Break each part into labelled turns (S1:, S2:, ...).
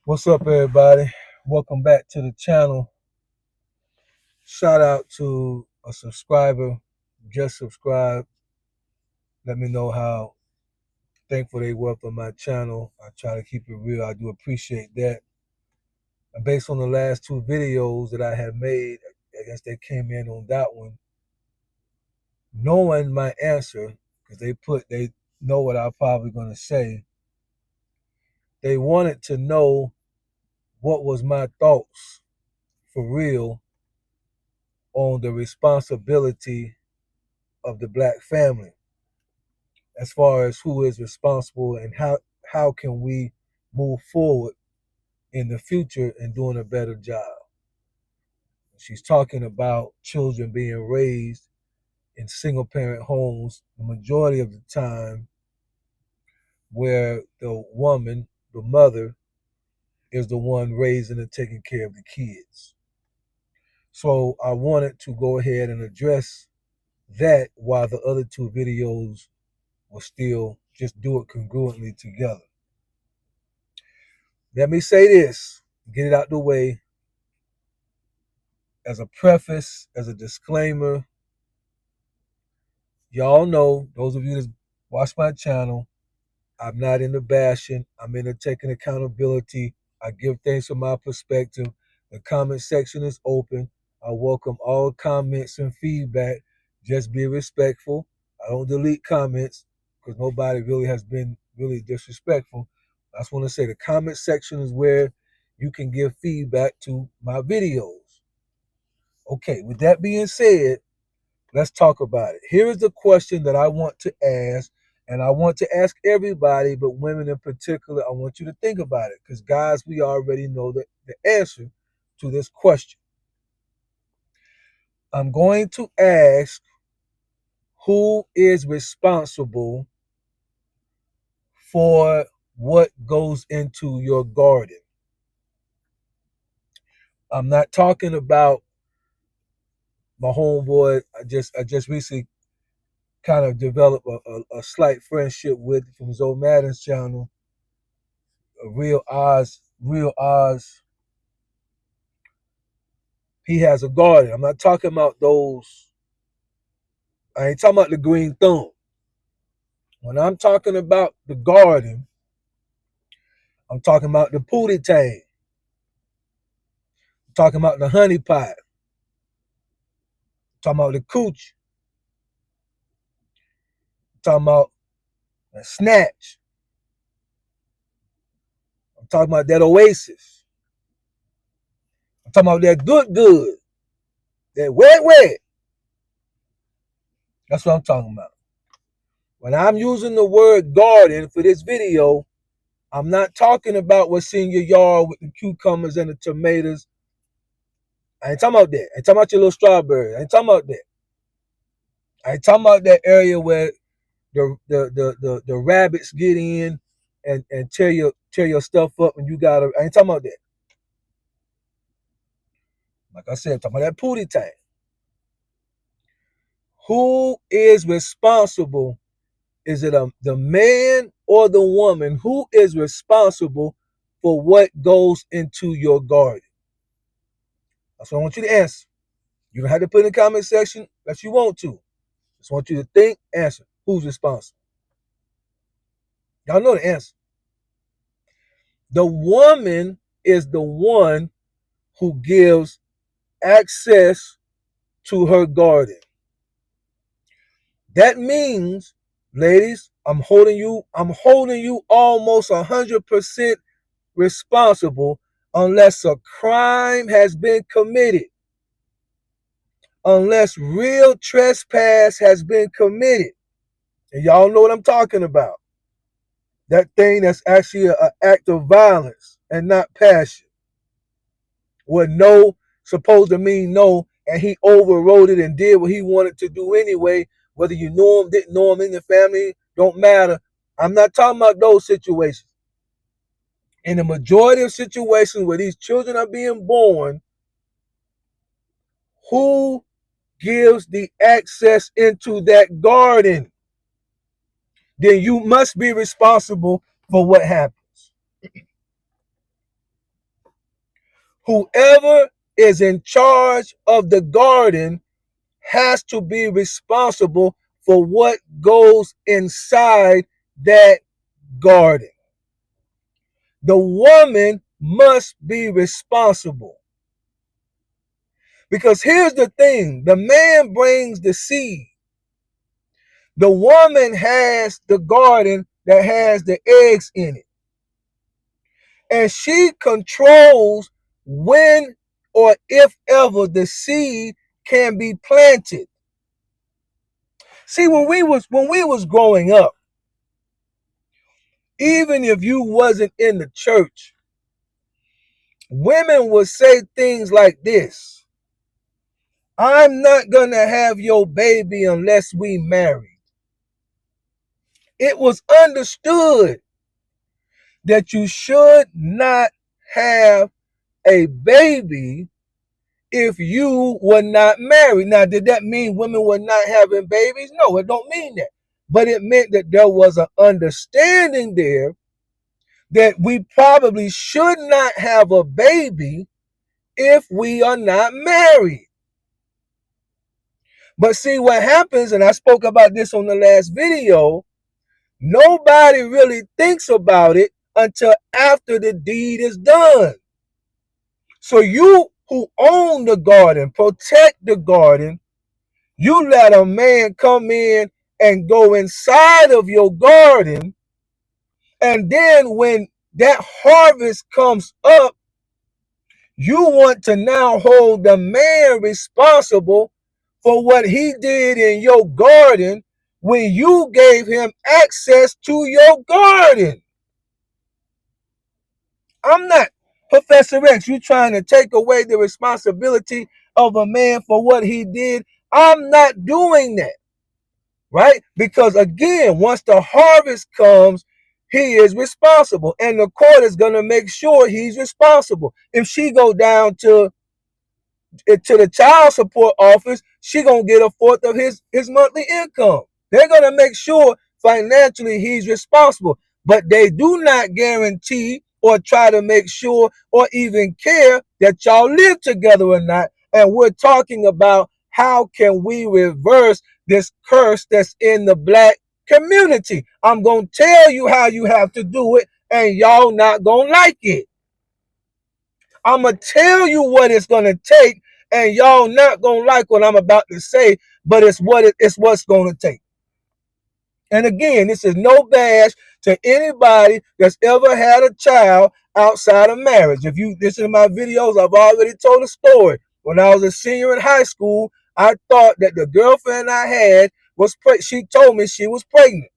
S1: What's up, everybody? Welcome back to the channel. Shout out to a subscriber. Just subscribed. Let me know how thankful they were for my channel. I try to keep it real. I do appreciate that. And based on the last two videos that I have made, I guess they came in on that one, knowing my answer, because they know what I'm probably going to say. They wanted to know what was my thoughts for real on the responsibility of the black family, as far as who is responsible and how can we move forward in the future and doing a better job. She's talking about children being raised in single parent homes the majority of the time, where the woman, the mother, is the one raising and taking care of the kids. So I wanted to go ahead and address that while the other two videos will still just do it congruently together. Let me say this, get it out the way as a preface, as a disclaimer. Y'all know, those of you that watch my channel, I'm not into bashing. I'm into taking accountability. I give things from my perspective. The comment section is open. I welcome all comments and feedback. Just be respectful. I don't delete comments because nobody really has been really disrespectful. I just want to say the comment section is where you can give feedback to my videos. Okay, with that being said, let's talk about it. Here is the question that I want to ask, and I want to ask everybody, but women in particular. I want you to think about it, because guys, we already know the answer to this question. I'm going to ask, who is responsible for what goes into your garden? I'm not talking about my homeboy. I just recently kind of developed a slight friendship with from Zoe Madden's channel. Real Oz. He has a garden. I'm not talking about those. I ain't talking about the green thumb. When I'm talking about the garden, I'm talking about the pootie tang. I'm talking about the honey pot. I'm talking about the cooch. I'm talking about the snatch. I'm talking about that oasis. I'm talking about that good. That wet. That's what I'm talking about. When I'm using the word garden for this video, I'm not talking about what's in your yard with the cucumbers and the tomatoes. I ain't talking about that. I ain't talking about your little strawberry. I ain't talking about that. I ain't talking about that area where the rabbits get in and tear your stuff up and you gotta. I ain't talking about that. Like I said, I'm talking about that pootie tank. Who is responsible? Is it the man or the woman? Who is responsible for what goes into your garden? That's what I want you to answer. You don't have to put in the comment section that you want to. Just want you to think, answer. Who's responsible? Y'all know the answer. The woman is the one who gives access to her garden. That means, ladies, I'm holding you almost 100% responsible unless a crime has been committed. Unless real trespass has been committed. And y'all know what I'm talking about. That thing that's actually an act of violence and not passion. Where no supposed to mean no, and he overrode it and did what he wanted to do anyway. Whether you know him, didn't know him in the family, don't matter. I'm not talking about those situations. In the majority of situations where these children are being born, who gives the access into that garden? Then you must be responsible for what happens. Whoever is in charge of the garden has to be responsible for what goes inside that garden. The woman must be responsible. Because here's the thing, the man brings the seed. The woman has the garden that has the eggs in it. And she controls when or if ever the seed can be planted. See, when we was growing up, even if you wasn't in the church, women would say things like this: I'm not gonna have your baby unless we marry. It was understood that you should not have a baby if you were not married. Now, did that mean women were not having babies? No, it don't mean that. But it meant that there was an understanding there that we probably should not have a baby if we are not married. But see what happens, and I spoke about this on the last video, nobody really thinks about it until after the deed is done. So you who own the garden, protect the garden, you let a man come in and go inside of your garden, and then when that harvest comes up, you want to now hold the man responsible for what he did in your garden when you gave him access to your garden. I'm not Professor X. You trying to take away the responsibility of a man for what he did. I'm not doing that, right? Because again, once the harvest comes, he is responsible, and the court is going to make sure he's responsible. If she go down to the child support office, she gonna get a fourth of his monthly income. They're gonna make sure financially he's responsible, but they do not guarantee or try to make sure or even care that y'all live together or not. And we're talking about how can we reverse this curse that's in the black community. I'm gonna tell you how you have to do it, and y'all not gonna like it. I'm going to tell you what it's going to take, and y'all not going to like what I'm about to say, but it's what's going to take. And again, this is no bash to anybody that's ever had a child outside of marriage. If you listen to my videos, I've already told a story. When I was a senior in high school, I thought that the girlfriend I had she told me she was pregnant.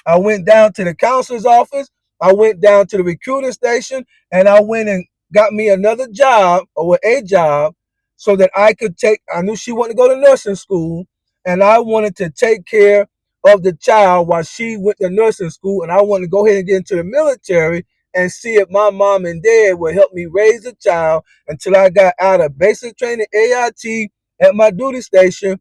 S1: I went down to the counselor's office. I went down to the recruiting station, and I went and got me another job or a job so that I knew she wanted to go to nursing school, and I wanted to take care of the child while she went to nursing school, and I wanted to go ahead and get into the military and see if my mom and dad would help me raise the child until I got out of basic training AIT at my duty station,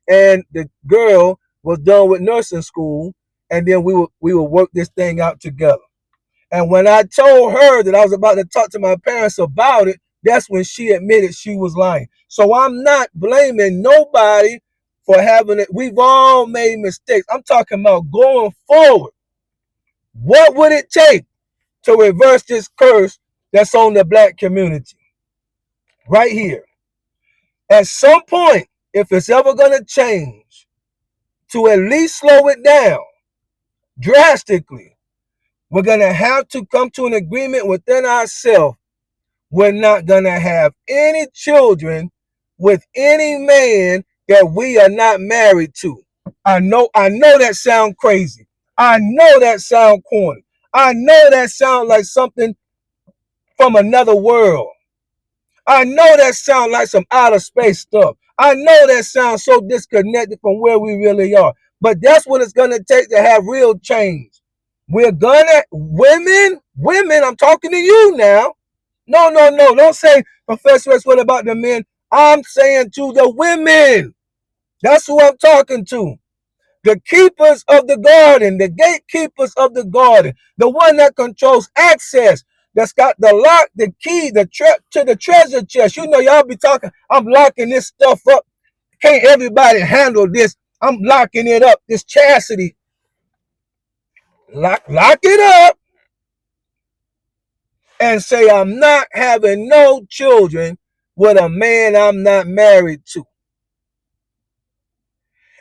S1: and the girl was done with nursing school, and then we would work this thing out together. And when I told her that I was about to talk to my parents about it, that's when she admitted she was lying. So I'm not blaming nobody for having it. We've all made mistakes. I'm talking about going forward. What would it take to reverse this curse that's on the black community? Right here. At some point, if it's ever going to change, to at least slow it down drastically, we're going to have to come to an agreement within ourselves. We're not going to have any children with any man that we are not married to. I know that sounds crazy. I know that sounds corny. I know that sounds like something from another world. I know that sounds like some outer space stuff. I know that sounds so disconnected from where we really are. But that's what it's going to take to have real change. We're gonna, women, I'm talking to you now. No, don't say, Professor X, what about the men? I'm saying to the women. That's who I'm talking to. The keepers of the garden, the gatekeepers of the garden, the one that controls access, that's got the lock, the key, to the treasure chest. You know, y'all be talking, I'm locking this stuff up. Can't everybody handle this? I'm locking it up. This chastity. Lock it up and say I'm not having no children with a man I'm not married to.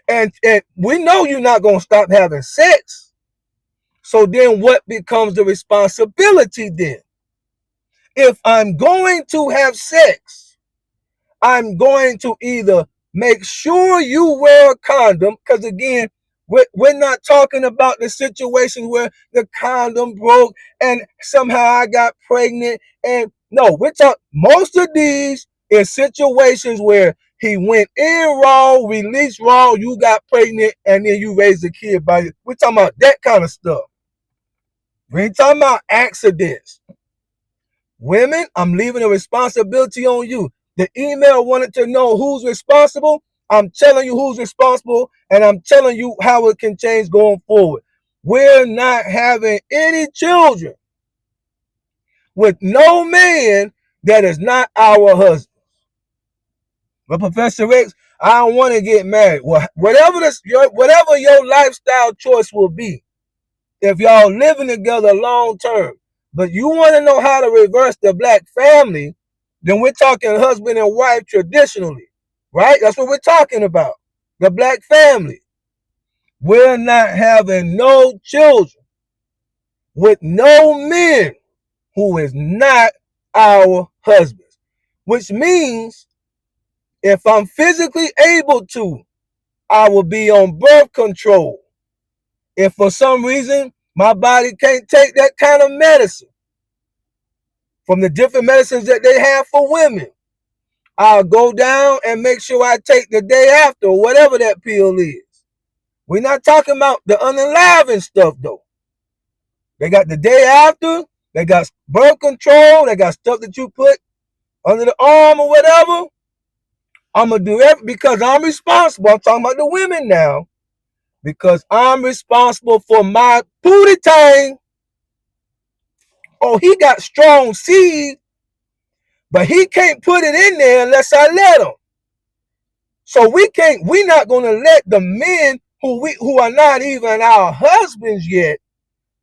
S1: And we know you're not going to stop having sex. So then what becomes the responsibility then? If I'm going to have sex, I'm going to either make sure you wear a condom, because again, we're not talking about the situation where the condom broke and somehow I got pregnant. And no, we're talking, most of these is situations where he went in wrong, released wrong, you got pregnant, and then you raised a kid by you. We're talking about that kind of stuff. We ain't talking about accidents. Women, I'm leaving the responsibility on you. The email wanted to know who's responsible. I'm telling you who's responsible, and I'm telling you how it can change going forward. We're not having any children with no man that is not our husband. But Professor X, I don't want to get married. Well, whatever your lifestyle choice will be, if y'all living together long term, but you want to know how to reverse the black family, then we're talking husband and wife traditionally, right? That's what we're talking about. The black family. We're not having no children with no men who is not our husbands, which means if I'm physically able to, I will be on birth control. If for some reason my body can't take that kind of medicine, from the different medicines that they have for women, I'll go down and make sure I take the day after, or whatever that pill is. We're not talking about the unenlivened stuff, though. They got the day after, they got birth control, they got stuff that you put under the arm or whatever. I'm going to do that because I'm responsible. I'm talking about the women now. Because I'm responsible for my booty tang. Oh, he got strong seed, but he can't put it in there unless I let him. So we're not gonna let the men who are not even our husbands yet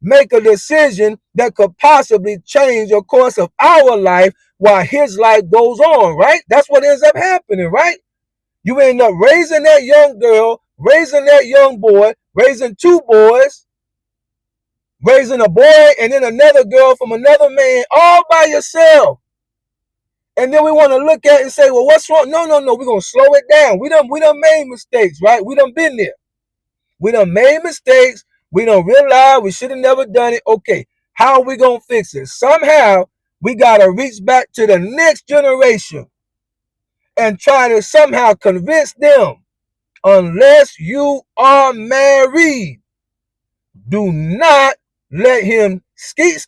S1: make a decision that could possibly change the course of our life while his life goes on, right? That's what ends up happening, right? You end up raising that young girl, raising that young boy, raising two boys, raising a boy and then another girl from another man all by yourself. And then we want to look at it and say, well, what's wrong? No. We're going to slow it down. We done made mistakes, right? We done been there. We done made mistakes. We done realized we should have never done it. Okay, how are we going to fix it? Somehow, we got to reach back to the next generation and try to somehow convince them, unless you are married, do not let him skeet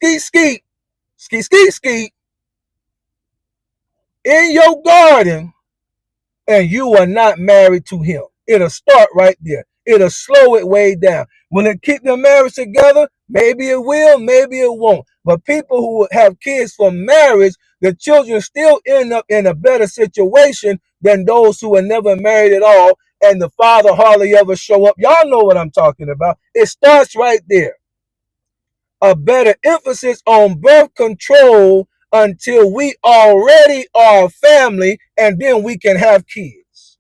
S1: in your garden and you are not married to him. It'll start right there. It'll slow it way down. Will it keep the marriage together? Maybe it will, maybe it won't. But people who have kids from marriage, the children still end up in a better situation than those who are never married at all and the father hardly ever show up. Y'all know what I'm talking about. It starts right there. A better emphasis on birth control until we already are a family, and then we can have kids.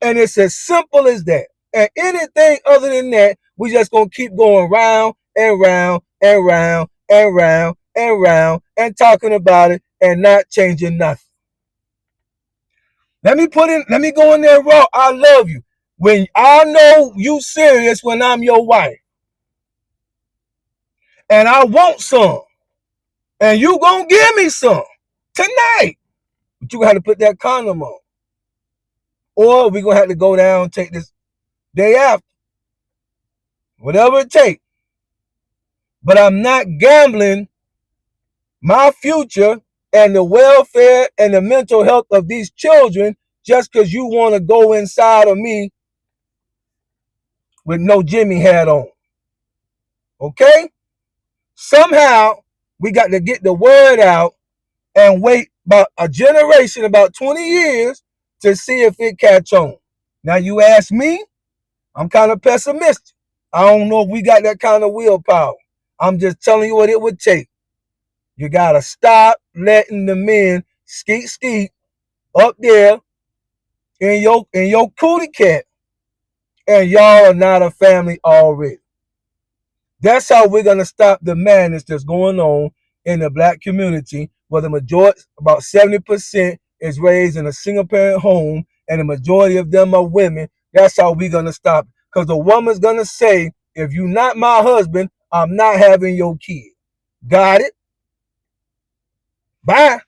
S1: And it's as simple as that. And anything other than that, we just gonna keep going round and round and round and round and round and talking about it and not changing nothing. Let me go in there raw. I love you. When I know you serious when I'm your wife. And I want some. And you gonna give me some tonight. But you gonna have to put that condom on. Or we gonna have to go down and take this day after. Whatever it takes. But I'm not gambling my future and the welfare and the mental health of these children just because you want to go inside of me with no Jimmy hat on. Okay? Somehow We got to get the word out and wait about a generation, about 20 years, to see if it catch on. Now you ask me, I'm kind of pessimistic. I don't know if we got that kind of willpower. I'm just telling you what it would take. You gotta stop letting the men skeet up there in your cootie cat, and y'all are not a family already. That's how we're gonna stop the madness that's going on in the black community, where the majority, about 70%, is raised in a single parent home, and the majority of them are women. That's how we're gonna stop it. Because the woman's gonna say, if you're not my husband, I'm not having your kid. Got it? Bye.